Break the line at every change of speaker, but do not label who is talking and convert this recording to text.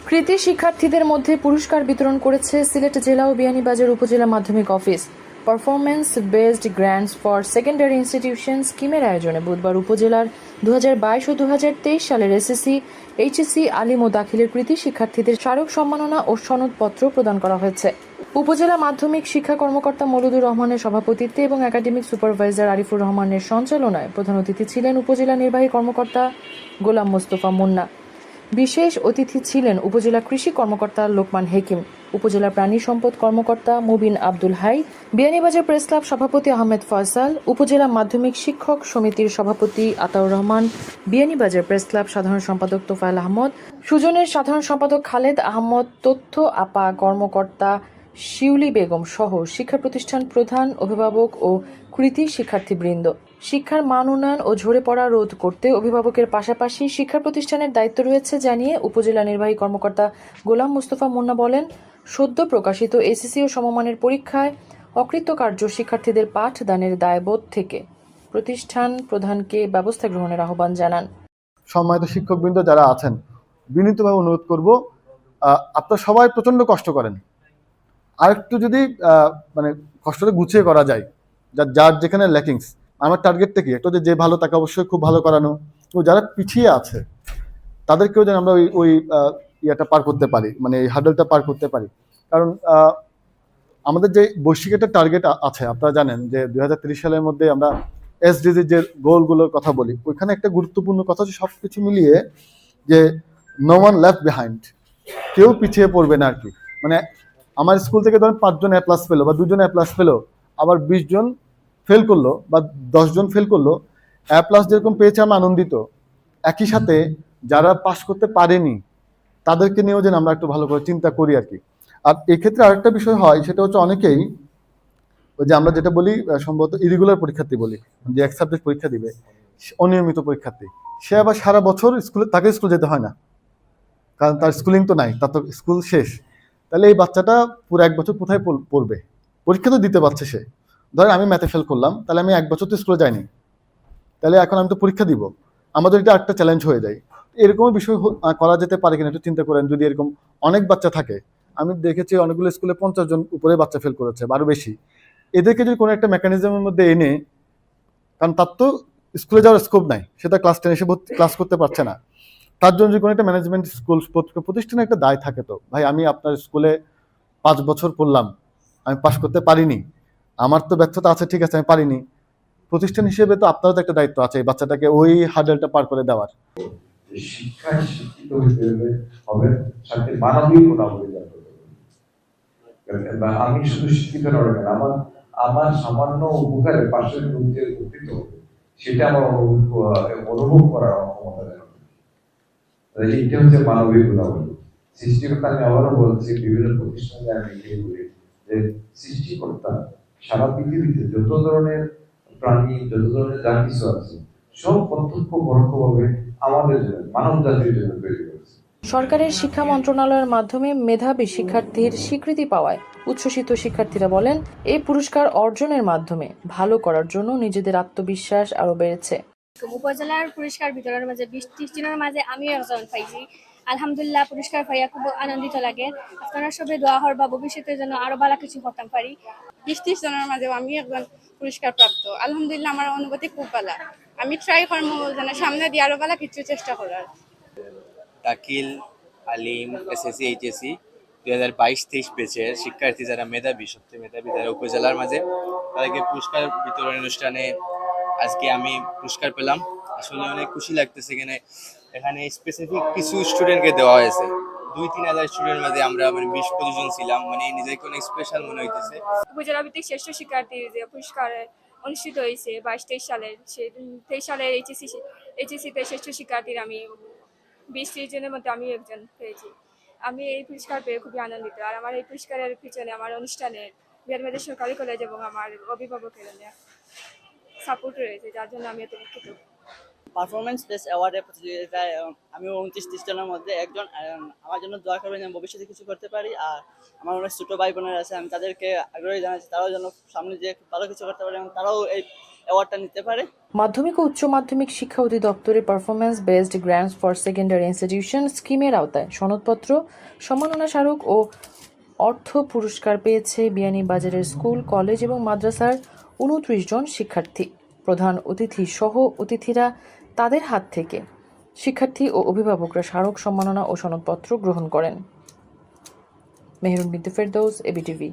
কৃতি শিক্ষার্থীদের মধ্যে পুরস্কার বিতরণ করেছে সিলেট জেলা ও বিয়ানীবাজার উপজেলা মাধ্যমিক office. Performance based grants for secondary institution স্কিমের আয়োজনে বুধবার উপজেলার 2022 ও 2023 সালের এসএসসি, এইচএসসি, আলিম ও দাখিলের কৃতি শিক্ষার্থীদের স্মারক সম্মাননা ও সনদপত্র প্রদান করা হয়েছে। উপজেলা মাধ্যমিক শিক্ষা কর্মকর্তা মৌলুদুর রহমানের সভাপতিত্বে এবং একাডেমিক সুপারভাইজার আরিফুর রহমানের সঞ্চালনায় প্রধান অতিথি ছিলেন উপজেলা নির্বাহী কর্মকর্তা গোলাম মোস্তফা মুন্না। বিশেষ অতিথি ছিলেন উপজেলা কৃষি কর্মকর্তা লোকমান হেকিম, উপজেলা প্রাণী সম্পদ কর্মকর্তা মুবিন আব্দুল হাই, বিয়ানীবাজার প্রেস ক্লাব সভাপতি আহমেদ ফয়সাল, উপজেলা মাধ্যমিক শিক্ষক সমিতির সভাপতি আতাউর রহমান, বিয়ানীবাজার প্রেস ক্লাব সাধারণ সম্পাদক তোফায়েল আহমদ, সুজনের সাধারণ সম্পাদক খালেদ আহমদ, তথ্য আপা কর্মকর্তা শিউলি বেগম সহ শিক্ষা প্রতিষ্ঠান প্রধান, অভিভাবক ও কৃতি শিক্ষার্থীবৃন্দ। শিক্ষার মান উন্নয়ন ও ঝরে পড়া রোধ করতে অভিভাবকের পাশাপাশি শিক্ষা প্রতিষ্ঠানের দায়িত্ব রয়েছে জানিয়ে উপজেলা নির্বাহী কর্মকর্তা গোলাম মোস্তফা মুন্না বলেন, সদ্য প্রকাশিত এসএসসি ও সমমানের পরীক্ষায় অকৃতকার্য শিক্ষার্থীদের পাঠদানের দায়বোধ থেকে প্রতিষ্ঠান প্রধানকে ব্যবস্থা গ্রহণের আহ্বান জানান।
সম্মানিত শিক্ষকবৃন্দ যারা আছেন, বিনীতভাবে অনুরোধ করব, আপনারা সবাই প্রচন্ড কষ্ট করেন, আরেকটু যদি মানে কষ্টটা গুছিয়ে করা যায়, যার যেখানে ল্যাকিংস। আমার টার্গেটটা কি, একটা যে ভালো তাকে অবশ্যই খুব ভালো করানো, তো যারা পিছিয়ে আছে তাদেরকেও যেন আমরা ওই ইয়েটা পার করতে পারি, মানে এই হার্ডেলটা পার করতে পারি। কারণ আমাদের যে বৈশ্বিক একটা টার্গেট আছে, আপনারা জানেন যে 2030 সালের মধ্যে আমরা এসডিজি যে গোলগুলোর কথা বলি, ওইখানে একটা গুরুত্বপূর্ণ কথা হচ্ছে সবকিছু মিলিয়ে যে নো ওয়ান লেফট বিহাইন্ড, কেউ পিছিয়ে পড়বে না আর কি। মানে আমার স্কুল থেকে ধরেন 5 জন A+ পেলো বা 2 জন A+ পেলো, আবার 20 জন ফেল করলো বা 10 জন ফেল করলো, A+ যেরকম পেয়েছে আমি আনন্দিত, একই সাথে যারা পাশ করতে পারেনি তাদেরকে নিয়েও যেন আমরা একটু ভালো করে চিন্তা করি আর কি। আর এক্ষেত্রে আরেকটা বিষয় হয়, সেটা হচ্ছে অনেকেই ওই যে আমরা যেটা বলি সম্ভবত ইরেগুলার পরীক্ষার্থী বলি, যে এক সাবজেক্ট পরীক্ষা দিবে, অনিয়মিত পরীক্ষার্থী, সে আবার সারা বছর তাকে স্কুল যেতে হয় না, কারণ তার স্কুলিং তো নাই, তার তো স্কুল শেষ। তাহলে এই বাচ্চাটা পুরো 1 বছর কোথায় পড়বে? পরীক্ষা তো দিতে পারছে সে, ধরেন আমি ম্যাথে ফেল করলাম, তাহলে আমি 1 বছর তো স্কুলে যাইনি, তাহলে এখন আমি তো পরীক্ষা দিব, আমাদের এটা একটা চ্যালেঞ্জ হয়ে যায়। এরকম বিষয় করা যেতে পারে কিনা একটু চিন্তা করেন। যদি এরকম অনেক বাচ্চা থাকে, আমি দেখেছি অনেকগুলো স্কুলে 50 জন উপরে বাচ্চা ফেল করেছে বা আরো বেশি, এদেরকে যদি কোনো একটা মেকানিজমের মধ্যে এনে, কারণ তার তো স্কুলে যাওয়ার স্কোপ নাই, সে তার ক্লাস 10 এসে ক্লাস করতে পারছে না, তার জন্য যদি কোনো একটা ম্যানেজমেন্ট স্কুল প্রতিষ্ঠানে একটা দায় থাকে, তো ভাই আমি আপনার স্কুলে 5 বছর পড়লাম, আমি পাশ করতে পারিনি, আমার তো ব্যর্থতা আছে, ঠিক আছে আমি পারিনি, প্রতিষ্ঠান হিসেবে তো আপনারও তো একটা দায়িত্ব আছে এই বাচ্চাটাকে ওই হার্ডেলটা পার করে দেওয়ার।
শিক্ষায় শিক্ষিত হইতে হবে, সাথে মানবিক গুণাবলী জানতে হবে। আমি শুধু শিক্ষিত নয়, আমার আমার সামান্য উপকারে পাশের লোককে উপকৃত হবে, সেটা আমার অনুভব করার ক্ষমতা দেখাবে। এইটা হচ্ছে মানবিক গুণাবলী। সৃষ্টিকর্তা, আমি আবারও বলছি, বিভিন্ন প্রতিষ্ঠানে আমি এটাই বলি যে সৃষ্টিকর্তা সারা পৃথিবীতে যত ধরনের প্রাণী, যত ধরনের যা কিছু আছে, সব প্রত্যক্ষ পরোক্ষভাবে আমাদের জন্য, মানব জাতির জন্য তৈরি করেছে।
সরকারের শিক্ষা মন্ত্রণালয়ের মাধ্যমে মেধাবী শিক্ষার্থীর স্বীকৃতি পাওয়ায় উচ্ছ্বসিত শিক্ষার্থীরা বলেন, এই পুরস্কার অর্জনের মাধ্যমে ভালো করার জন্য নিজেদের আত্মবিশ্বাস আরো বেড়েছে।
উপজেলার পুরস্কার বিতরণের মাঝে 20-30 জনের মাঝে আমিও একজন পাইছি। আলহামদুলিল্লাহ, পুরস্কার পাইয়া খুব আনন্দিত লাগে। আপনারা সবাই দোয়া হর বা ভবিষ্যতের জন্য আরো ভালো কিছু করতে পারি।
20-30 জনের মাঝে আমি একজন পুরস্কার প্রাপ্ত। আলহামদুলিল্লাহ, আমার অনুভূতি খুব ভালো। আমি ট্রাই করবো যেন সামনে দিয়ে আরো ভালো কিছু চেষ্টা করার।
দাখিল, আলিম, এসএসসি, এইচএসসি 2022-23 ব্যাচের শিক্ষার্থী যারা মেধাবী, সবচেয়ে মেধাবী যারা উপজেলার মাঝে, তাদেরকে পুরস্কার বিতরণ অনুষ্ঠানে আজকে আমি পুরস্কার পেলাম। আসলে অনেক খুশি লাগতেছে। এখানে স্পেসিফিক কিছু স্টুডেন্টকে দেওয়া হয়েছে, 2-3 হাজার স্টুডেন্টের মাঝে আমরা 20-25 জন ছিলাম, নিজেকে অনেক স্পেশাল মনে হইতেছে।
উপজেলা ভিত্তিক শ্রেষ্ঠ শিক্ষার্থীর যে পুরস্কার অনুষ্ঠিত হয়েছে 22-23 সালের, সেই 23 সালের এইচএসসিতে শ্রেষ্ঠ শিক্ষার্থীর আমি 20-30 জনের মধ্যে আমি একজন পেয়েছি। আমি এই পুরস্কার পেয়ে খুবই আনন্দিত। আর আমার এই পুরস্কারের পিছনে আমার অনুষ্ঠানের বিয়ানীবাজার সরকারি কলেজ এবং আমার অভিভাবকের সাপোর্ট রয়েছে, যার জন্য আমি এত দুঃখিত।
পারফরমেন্স বেসড অ্যাওয়ার্ডের প্রতিযোগিতায় আমি 29-30 জনের মধ্যে একজন। আমার জন্য দোয়া করবেন যেন ভবিষ্যতে কিছু করতে পারি। আর আমার অনেক ছোটো ভাই বোনেরা আছে, আমি তাদেরকে আগ্রহী জানাচ্ছি তারাও যেন সামনে যে ভালো কিছু করতে পারে এবং তারাও এই অ্যাওয়ার্ডটা নিতে পারে।
মাধ্যমিক ও উচ্চ মাধ্যমিক শিক্ষা অধিদপ্তরের performance based grants for secondary institution স্কিমের আওতায় সনদপত্র, সম্মাননা স্মারক ও অর্থ পুরস্কার পেয়েছে বিয়ানীবাজারের স্কুল, কলেজ এবং মাদ্রাসার 29 জন শিক্ষার্থী। প্রধান অতিথি সহ অতিথিরা তাদের হাত থেকে শিক্ষার্থী ও অভিভাবকরা স্মারক, সম্মাননা ও সনদপত্র গ্রহণ করেন। মেহেরুন বিনতে ফেরদৌস, এবিটিভি।